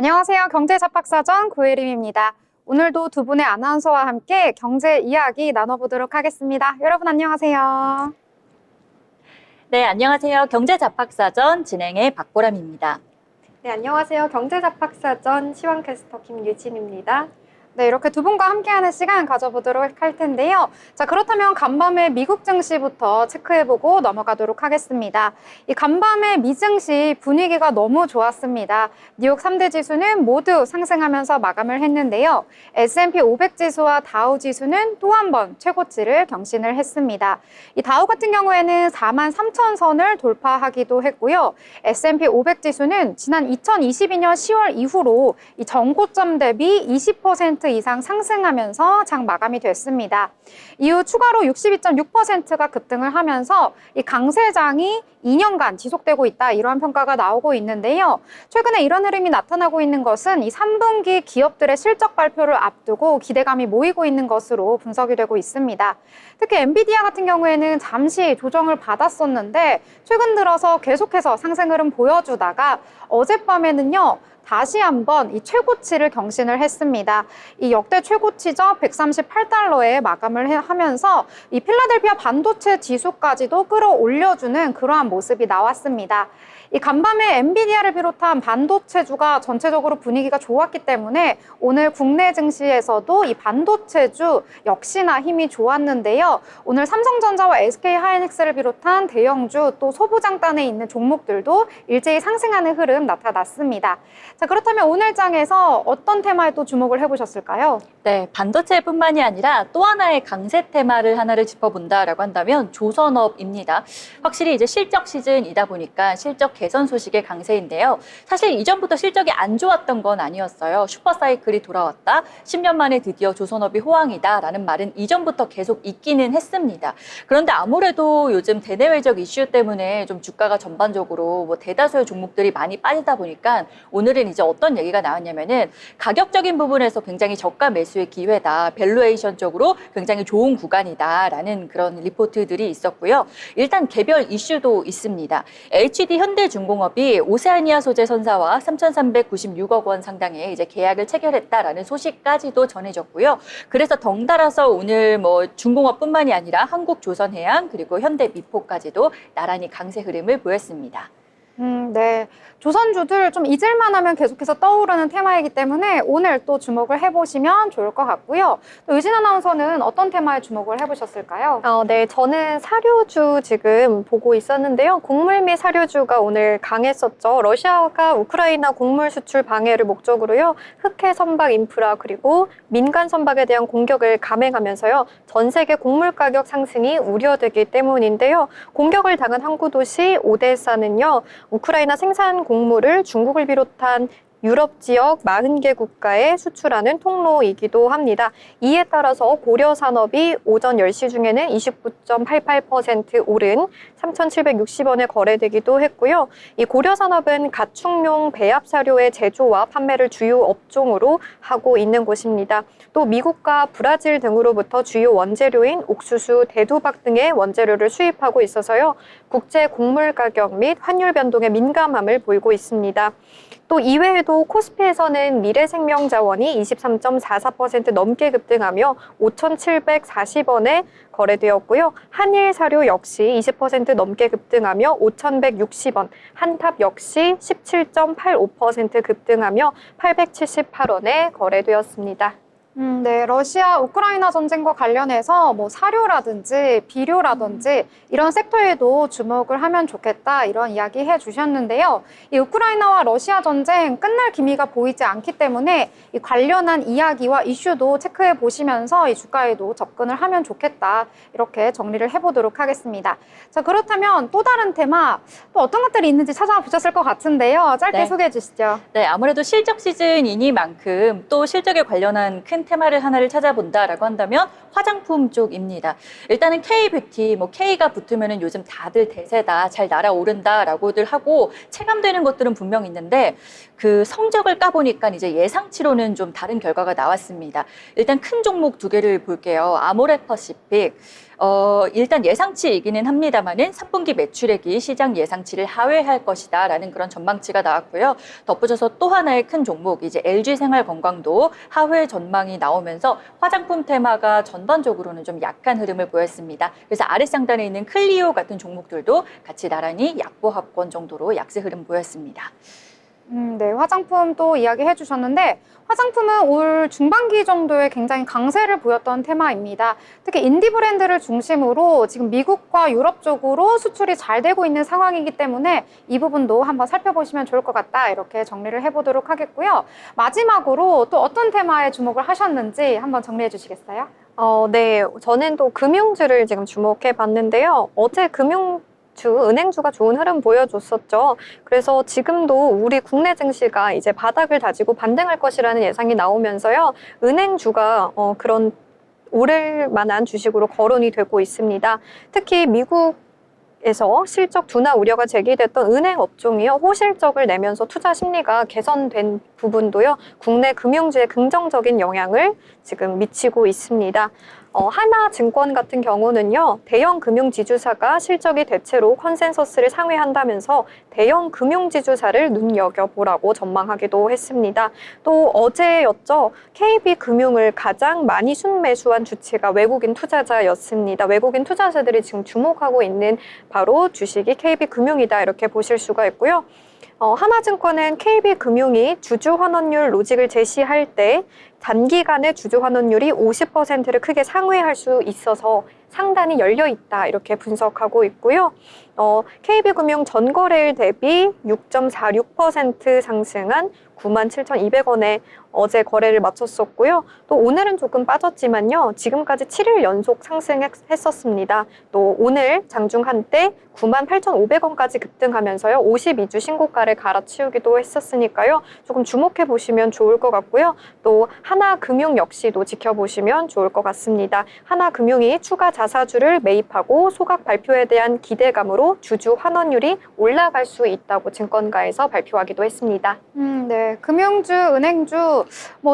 안녕하세요. 경제잡학사전 고혜림입니다. 오늘도 두 분의 아나운서와 함께 경제 이야기 나눠보도록 하겠습니다. 여러분 안녕하세요. 네, 안녕하세요. 경제잡학사전 진행의 박보람입니다. 네, 안녕하세요. 경제잡학사전 시황캐스터 김유진입니다. 네, 이렇게 두 분과 함께하는 시간 가져보도록 할 텐데요. 자, 그렇다면 간밤의 미국 증시부터 체크해보고 넘어가도록 하겠습니다. 이 간밤의 미 증시 분위기가 너무 좋았습니다. 뉴욕 3대 지수는 모두 상승하면서 마감을 했는데요. S&P 500 지수와 다우 지수는 또 한 번 최고치를 경신을 했습니다. 이 다우 같은 경우에는 43,000선을 돌파하기도 했고요. S&P 500 지수는 지난 2022년 10월 이후로 이 전고점 대비 20% 이상 상승하면서 장 마감이 됐습니다. 이후 추가로 62.6%가 급등을 하면서 이 강세장이 2년간 지속되고 있다, 이러한 평가가 나오고 있는데요. 최근에 이런 흐름이 나타나고 있는 것은 이 3분기 기업들의 실적 발표를 앞두고 기대감이 모이고 있는 것으로 분석이 되고 있습니다. 특히 엔비디아 같은 경우에는 잠시 조정을 받았었는데 최근 들어서 계속해서 상승 흐름 보여주다가 어젯밤에는요, 다시 한번 이 최고치를 경신을 했습니다. 이 역대 최고치죠. 138달러에 마감을 하면서 이 필라델피아 반도체 지수까지도 끌어올려주는 그러한 모습이 나왔습니다. 이 간밤에 엔비디아를 비롯한 반도체주가 전체적으로 분위기가 좋았기 때문에 오늘 국내 증시에서도 이 반도체주 역시나 힘이 좋았는데요. 오늘 삼성전자와 SK하이닉스를 비롯한 대형주 또 소부장단에 있는 종목들도 일제히 상승하는 흐름 나타났습니다. 자, 그렇다면 오늘 장에서 어떤 테마에 또 주목을 해보셨을까요? 네, 반도체뿐만이 아니라 또 하나의 강세 테마를 하나를 짚어본다라고 한다면 조선업입니다. 확실히 이제 실적 시즌이다 보니까 실적 개선 소식의 강세인데요. 사실 이전부터 실적이 안 좋았던 건 아니었어요. 슈퍼사이클이 돌아왔다, 10년 만에 드디어 조선업이 호황이다라는 말은 이전부터 계속 있기는 했습니다. 그런데 아무래도 요즘 대내외적 이슈 때문에 좀 주가가 전반적으로 대다수의 종목들이 많이 빠지다 보니까 오늘은 이제 어떤 얘기가 나왔냐면은 가격적인 부분에서 굉장히 저가 매수의 기회다, 밸류에이션적으로 굉장히 좋은 구간이다라는 그런 리포트들이 있었고요. 일단 개별 이슈도 있습니다. HD 현대중공업이 오세아니아 소재 선사와 3,396억 원 상당의 이제 계약을 체결했다라는 소식까지도 전해졌고요. 그래서 덩달아서 오늘 중공업뿐만이 아니라 한국조선해양 그리고 현대미포까지도 나란히 강세 흐름을 보였습니다. 네. 조선주들 좀 잊을만 하면 계속해서 떠오르는 테마이기 때문에 오늘 또 주목을 해보시면 좋을 것 같고요. 또 유진 아나운서는 어떤 테마에 주목을 해보셨을까요? 네, 저는 사료주 지금 보고 있었는데요. 곡물 및 사료주가 오늘 강했었죠. 러시아가 우크라이나 곡물 수출 방해를 목적으로요, 흑해 선박 인프라 그리고 민간 선박에 대한 공격을 감행하면서요, 전 세계 곡물 가격 상승이 우려되기 때문인데요. 공격을 당한 항구 도시 오데사는요, 우크라이나 생산 곡물을 중국을 비롯한 유럽 지역 40개 국가에 수출하는 통로이기도 합니다. 이에 따라서 고려 산업이 오전 10시 중에는 29.88% 오른 3,760원에 거래되기도 했고요. 이 고려 산업은 가축용 배합 사료의 제조와 판매를 주요 업종으로 하고 있는 곳입니다. 또 미국과 브라질 등으로부터 주요 원재료인 옥수수, 대두박 등의 원재료를 수입하고 있어서요, 국제 곡물 가격 및 환율 변동에 민감함을 보이고 있습니다. 또 이외에도 코스피에서는 미래생명자원이 23.44% 넘게 급등하며 5,740원에 거래되었고요. 한일사료 역시 20% 넘게 급등하며 5,160원, 한탑 역시 17.85% 급등하며 878원에 거래되었습니다. 네, 러시아 우크라이나 전쟁과 관련해서 사료라든지 비료라든지 이런 섹터에도 주목을 하면 좋겠다, 이런 이야기 해주셨는데요. 이 우크라이나와 러시아 전쟁 끝날 기미가 보이지 않기 때문에 이 관련한 이야기와 이슈도 체크해 보시면서 이 주가에도 접근을 하면 좋겠다, 이렇게 정리를 해보도록 하겠습니다. 자, 그렇다면 또 다른 테마, 또 어떤 것들이 있는지 찾아보셨을 것 같은데요. 짧게 네. 소개해 주시죠. 네, 아무래도 실적 시즌이니만큼 또 실적에 관련한 큰 테마를 하나를 찾아본다라고 한다면 화장품 쪽입니다. 일단은 K뷰티, K가 붙으면은 요즘 다들 대세다, 잘 날아오른다라고들 하고 체감되는 것들은 분명 있는데 그 성적을 까보니까 이제 예상치로는 좀 다른 결과가 나왔습니다. 일단 큰 종목 두 개를 볼게요. 아모레퍼시픽. 일단 예상치이기는 합니다만은 3분기 매출액이 시장 예상치를 하회할 것이다라는 그런 전망치가 나왔고요. 덧붙여서 또 하나의 큰 종목, 이제 LG생활건강도 하회 전망이 나오면서 화장품 테마가 전반적으로는 좀 약한 흐름을 보였습니다. 그래서 아랫상단에 있는 클리오 같은 종목들도 같이 나란히 약보합권 정도로 약세 흐름 보였습니다. 네, 화장품 또 이야기해 주셨는데 화장품은 올 중반기 정도에 굉장히 강세를 보였던 테마입니다. 특히 인디 브랜드를 중심으로 지금 미국과 유럽 쪽으로 수출이 잘 되고 있는 상황이기 때문에 이 부분도 한번 살펴보시면 좋을 것 같다. 이렇게 정리를 해보도록 하겠고요. 마지막으로 또 어떤 테마에 주목을 하셨는지 한번 정리해 주시겠어요? 네. 저는 또 금융주를 지금 주목해 봤는데요. 어제 은행주가 좋은 흐름 보여줬었죠. 그래서 지금도 우리 국내 증시가 이제 바닥을 다지고 반등할 것이라는 예상이 나오면서요. 은행주가 그런 오를 만한 주식으로 거론이 되고 있습니다. 특히 미국에서 실적 둔화 우려가 제기됐던 은행 업종이요. 호실적을 내면서 투자 심리가 개선된 부분도요. 국내 금융주에 긍정적인 영향을 지금 미치고 있습니다. 하나증권 같은 경우는요, 대형 금융지주사가 실적이 대체로 컨센서스를 상회한다면서 대형 금융지주사를 눈여겨보라고 전망하기도 했습니다. 또 어제였죠, KB금융을 가장 많이 순매수한 주체가 외국인 투자자였습니다. 외국인 투자자들이 지금 주목하고 있는 바로 주식이 KB금융이다 이렇게 보실 수가 있고요. 하나증권은 KB금융이 주주환원율 로직을 제시할 때 단기간에 주주환원율이 50%를 크게 상회할 수 있어서 상단이 열려 있다 이렇게 분석하고 있고요. KB금융 전거래일 대비 6.46% 상승한 97,200원에 어제 거래를 마쳤었고요. 또 오늘은 조금 빠졌지만요. 지금까지 7일 연속 상승했었습니다. 또 오늘 장중 한때 98,500원까지 급등하면서요. 52주 신고가를 갈아치우기도 했었으니까요. 조금 주목해 보시면 좋을 것 같고요. 또 하나금융 역시도 지켜보시면 좋을 것 같습니다. 하나금융이 추가 자사주를 매입하고 소각 발표에 대한 기대감으로 주주 환원율이 올라갈 수 있다고 증권가에서 발표하기도 했습니다. 네. 금융주, 은행주,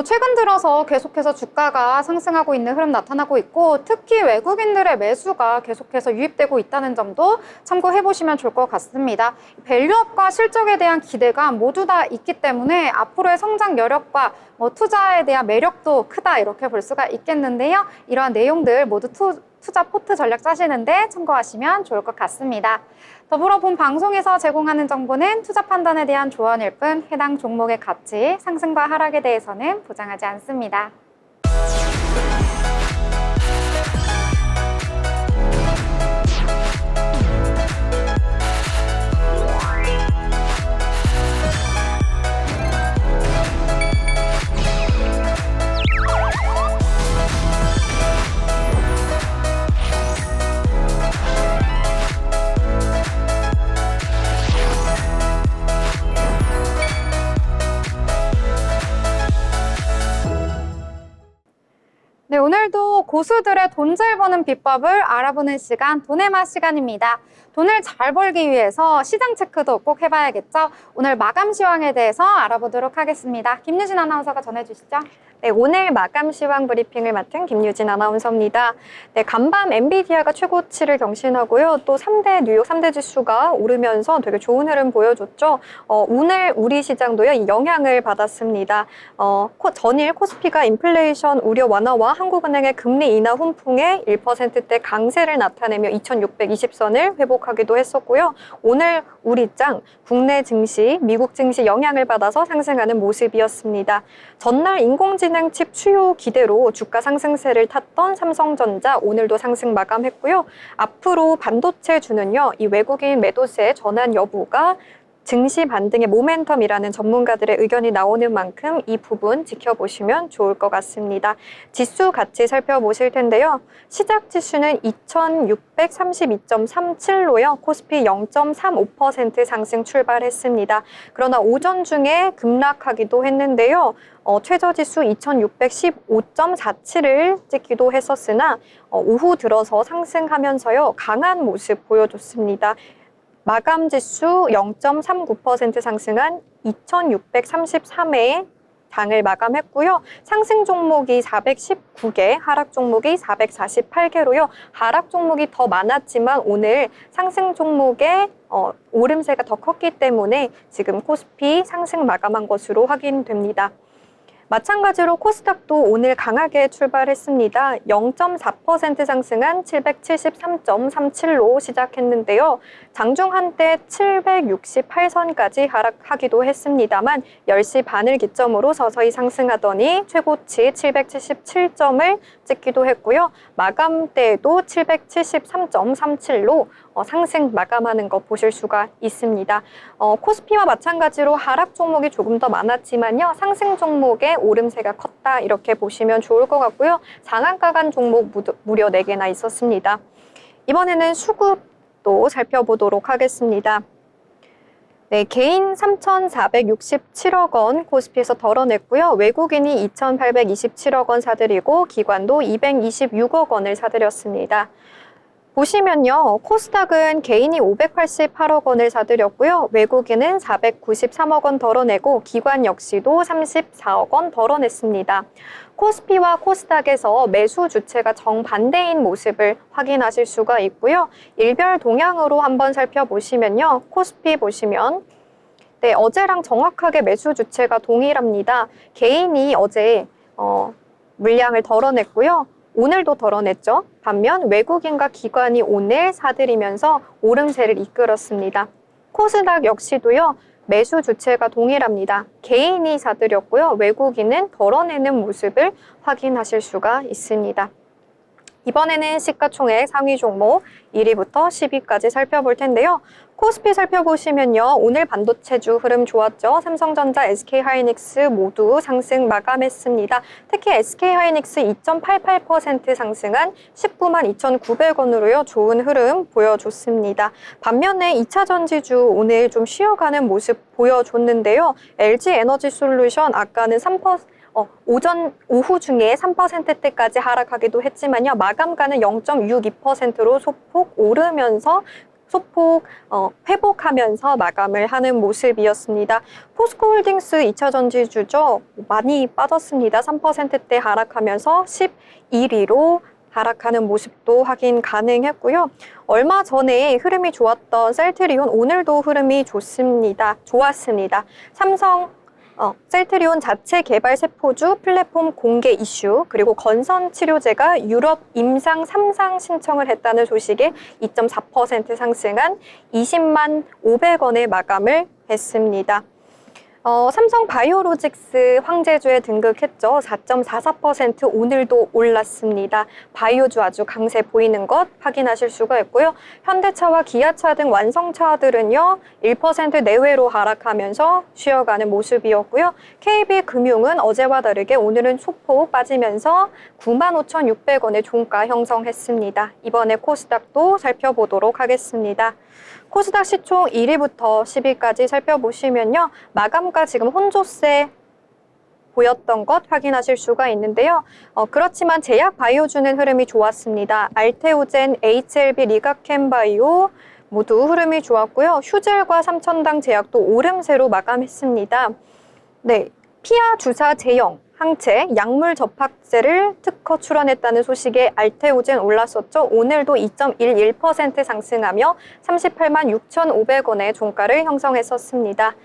최근 들어서 계속해서 주가가 상승하고 있는 흐름 나타나고 있고, 특히 외국인들의 매수가 계속해서 유입되고 있다는 점도 참고해 보시면 좋을 것 같습니다. 밸류업과 실적에 대한 기대감 모두 다 있기 때문에 앞으로의 성장 여력과 투자에 대한 매력도 크다 이렇게 볼 수가 있겠는데요. 이러한 내용들 모두 투자 포트 전략 짜시는데 참고하시면 좋을 것 같습니다. 더불어 본 방송에서 제공하는 정보는 투자 판단에 대한 조언일 뿐 해당 종목의 가치, 상승과 하락에 대해서는 보장하지 않습니다. 네, 오늘도 고수들의 돈 잘 버는 비법을 알아보는 시간, 돈의 맛 시간입니다. 돈을 잘 벌기 위해서 시장 체크도 꼭 해봐야겠죠? 오늘 마감 시황에 대해서 알아보도록 하겠습니다. 김유진 아나운서가 전해주시죠. 네, 오늘 마감 시황 브리핑을 맡은 김유진 아나운서입니다. 네, 간밤 엔비디아가 최고치를 경신하고요. 또 뉴욕 3대 지수가 오르면서 되게 좋은 흐름 보여줬죠. 오늘 우리 시장도요, 이 영향을 받았습니다. 전일 코스피가 인플레이션 우려 완화와 한국은행의 금리 인하 훈풍에 1%대 강세를 나타내며 2,620선을 회복하기도 했었고요. 오늘 우리 장 국내 증시, 미국 증시 영향을 받아서 상승하는 모습이었습니다. 전날 인공지능 칩 추요 기대로 주가 상승세를 탔던 삼성전자 오늘도 상승 마감했고요. 앞으로 반도체주는요, 이 외국인 매도세 전환 여부가 증시 반등의 모멘텀이라는 전문가들의 의견이 나오는 만큼 이 부분 지켜보시면 좋을 것 같습니다. 지수 같이 살펴보실 텐데요. 시작 지수는 2632.37로요. 코스피 0.35% 상승 출발했습니다. 그러나 오전 중에 급락하기도 했는데요. 최저지수 2615.47을 찍기도 했었으나 오후 들어서 상승하면서요. 강한 모습 보여줬습니다. 마감 지수 0.39% 상승한 2633에 장을 마감했고요. 상승 종목이 419개, 하락 종목이 448개로요. 하락 종목이 더 많았지만 오늘 상승 종목의 오름세가 더 컸기 때문에 지금 코스피 상승 마감한 것으로 확인됩니다. 마찬가지로 코스닥도 오늘 강하게 출발했습니다. 0.4% 상승한 773.37로 시작했는데요. 장중 한때 768선까지 하락하기도 했습니다만 10시 반을 기점으로 서서히 상승하더니 최고치 777점을 찍기도 했고요. 마감 때에도 773.37로 상승 마감하는 거 보실 수가 있습니다. 코스피와 마찬가지로 하락 종목이 조금 더 많았지만요. 상승 종목의 오름세가 컸다 이렇게 보시면 좋을 것 같고요. 상한가 간 종목 무려 4개나 있었습니다. 이번에는 수급도 살펴보도록 하겠습니다. 네, 개인 3,467억 원 코스피에서 덜어냈고요. 외국인이 2,827억 원 사들이고 기관도 226억 원을 사들였습니다. 보시면요. 코스닥은 개인이 588억 원을 사들였고요. 외국인은 493억 원 덜어내고 기관 역시도 34억 원 덜어냈습니다. 코스피와 코스닥에서 매수 주체가 정반대인 모습을 확인하실 수가 있고요. 일별 동향으로 한번 살펴보시면요. 코스피 보시면 네, 어제랑 정확하게 매수 주체가 동일합니다. 개인이 어제 물량을 덜어냈고요. 오늘도 덜어냈죠. 반면 외국인과 기관이 오늘 사들이면서 오름세를 이끌었습니다. 코스닥 역시도요. 매수 주체가 동일합니다. 개인이 사들였고요. 외국인은 덜어내는 모습을 확인하실 수가 있습니다. 이번에는 시가총액 상위 종목 1위부터 10위까지 살펴볼 텐데요. 코스피 살펴보시면요. 오늘 반도체주 흐름 좋았죠. 삼성전자, SK하이닉스 모두 상승 마감했습니다. 특히 SK하이닉스 2.88% 상승한 19만 2,900원으로요. 좋은 흐름 보여줬습니다. 반면에 2차 전지주 오늘 좀 쉬어가는 모습 보여줬는데요. LG에너지솔루션 아까는 오후 중에 3%대까지 하락하기도 했지만요. 마감가는 0.62%로 소폭 오르면서 회복하면서 마감을 하는 모습이었습니다. 포스코홀딩스 2차 전지주죠. 많이 빠졌습니다. 3%대 하락하면서 11위로 하락하는 모습도 확인 가능했고요. 얼마 전에 흐름이 좋았던 셀트리온 오늘도 흐름이 좋았습니다. 셀트리온 자체 개발 세포주 플랫폼 공개 이슈 그리고 건선 치료제가 유럽 임상 3상 신청을 했다는 소식에 2.4% 상승한 20만 500원에 마감을 했습니다. 삼성 바이오로직스 황제주에 등극했죠. 4.44% 오늘도 올랐습니다. 바이오주 아주 강세 보이는 것 확인하실 수가 있고요. 현대차와 기아차 등 완성차들은요. 1% 내외로 하락하면서 쉬어가는 모습이었고요. KB금융은 어제와 다르게 오늘은 소폭 빠지면서 95,600원의 종가 형성했습니다. 이번에 코스닥도 살펴보도록 하겠습니다. 코스닥 시총 1위부터 10위까지 살펴보시면요. 마감가 지금 혼조세 보였던 것 확인하실 수가 있는데요. 그렇지만 제약 바이오주는 흐름이 좋았습니다. 알테오젠, HLB, 리가캠바이오 모두 흐름이 좋았고요. 휴젤과 삼천당 제약도 오름세로 마감했습니다. 네, 피하 주사 제형 항체, 약물 접합제를 특허 출원했다는 소식에 알테오젠 올랐었죠. 오늘도 2.11% 상승하며 38만 6,500원의 종가를 형성했었습니다.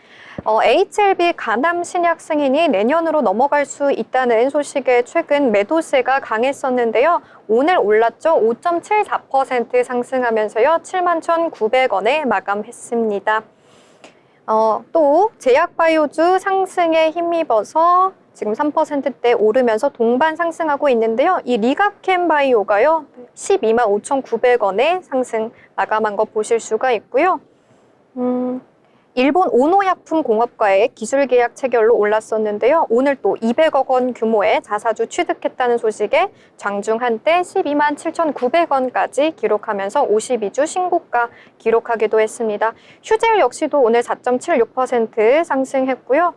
HLB 간암 신약 승인이 내년으로 넘어갈 수 있다는 소식에 최근 매도세가 강했었는데요. 오늘 올랐죠. 5.74% 상승하면서요. 7만 1,900원에 마감했습니다. 또 제약바이오주 상승에 힘입어서 지금 3%대 오르면서 동반 상승하고 있는데요. 이 리가캠바이오가요. 12만 5,900원에 상승 마감한 거 보실 수가 있고요. 일본 오노약품공업과의 기술계약 체결로 올랐었는데요. 오늘 또 200억 원 규모의 자사주 취득했다는 소식에 장중 한때 12만 7,900원까지 기록하면서 52주 신고가 기록하기도 했습니다. 휴젤 역시도 오늘 4.76% 상승했고요.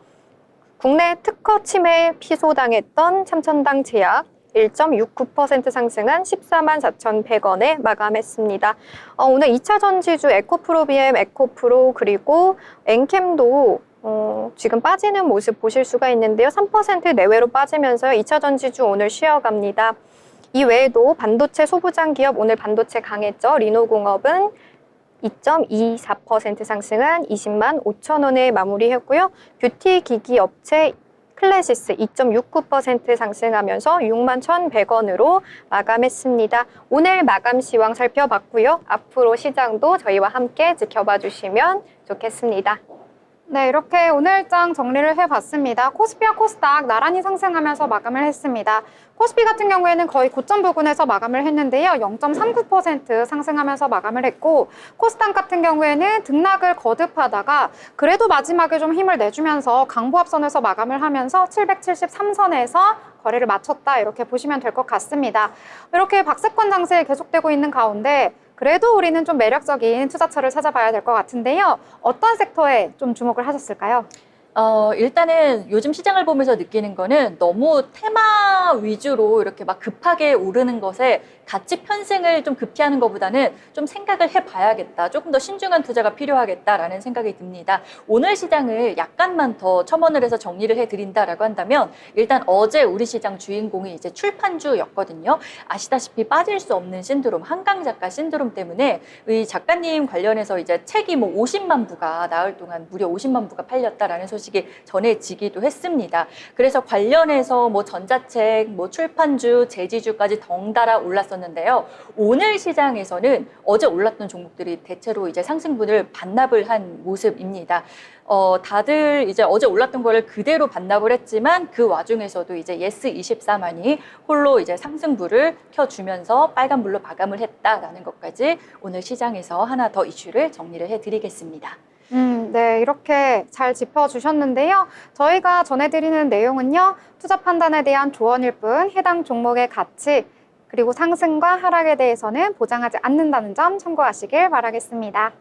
국내 특허 침해 피소당했던 삼천당 제약 1.69% 상승한 14만 4,100원에 마감했습니다. 오늘 2차 전지주 에코프로비엠, 에코프로 그리고 엔캠도 지금 빠지는 모습 보실 수가 있는데요. 3% 내외로 빠지면서 2차전 지주 오늘 쉬어갑니다. 이 외에도 반도체 소부장 기업 오늘 반도체 강했죠. 리노공업은 2.24% 상승한 20만 5천 원에 마무리했고요. 뷰티 기기 업체 클래시스 2.69% 상승하면서 6만 1,100원으로 마감했습니다. 오늘 마감 시황 살펴봤고요. 앞으로 시장도 저희와 함께 지켜봐 주시면 좋겠습니다. 네, 이렇게 오늘장 정리를 해봤습니다. 코스피와 코스닥 나란히 상승하면서 마감을 했습니다. 코스피 같은 경우에는 거의 고점 부근에서 마감을 했는데요. 0.39% 상승하면서 마감을 했고, 코스닥 같은 경우에는 등락을 거듭하다가 그래도 마지막에 좀 힘을 내주면서 강보합선에서 마감을 하면서 773선에서 거래를 마쳤다, 이렇게 보시면 될 것 같습니다. 이렇게 박스권 장세 계속되고 있는 가운데 그래도 우리는 좀 매력적인 투자처를 찾아봐야 될 것 같은데요. 어떤 섹터에 좀 주목을 하셨을까요? 일단은 요즘 시장을 보면서 느끼는 거는 너무 테마 위주로 이렇게 막 급하게 오르는 것에 가치 편승을 좀 급히하는 것보다는 좀 생각을 해봐야겠다. 조금 더 신중한 투자가 필요하겠다라는 생각이 듭니다. 오늘 시장을 약간만 더 첨언을 해서 정리를 해드린다라고 한다면 일단 어제 우리 시장 주인공이 이제 출판주였거든요. 아시다시피 빠질 수 없는 신드롬, 한강 작가 신드롬 때문에 이 작가님 관련해서 이제 책이 뭐 50만 부가 나흘 동안 무려 50만 부가 팔렸다라는 소식이 전해지기도 했습니다. 그래서 관련해서 뭐 전자책, 뭐 출판주, 제지주까지 덩달아 올랐었는데요. 오늘 시장에서는 어제 올랐던 종목들이 대체로 이제 상승분을 반납을 한 모습입니다. 다들 이제 어제 올랐던 거를 그대로 반납을 했지만 그 와중에서도 이제 예스24만이 홀로 이제 상승불을 켜주면서 빨간불로 마감을 했다라는 것까지 오늘 시장에서 하나 더 이슈를 정리를 해드리겠습니다. 네, 이렇게 잘 짚어주셨는데요. 저희가 전해드리는 내용은요, 투자 판단에 대한 조언일 뿐 해당 종목의 가치, 그리고 상승과 하락에 대해서는 보장하지 않는다는 점 참고하시길 바라겠습니다.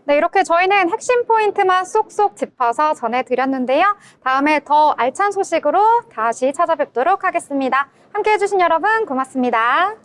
네, 이렇게 저희는 핵심 포인트만 쏙쏙 짚어서 전해드렸는데요. 다음에 더 알찬 소식으로 다시 찾아뵙도록 하겠습니다. 함께해 주신 여러분 고맙습니다.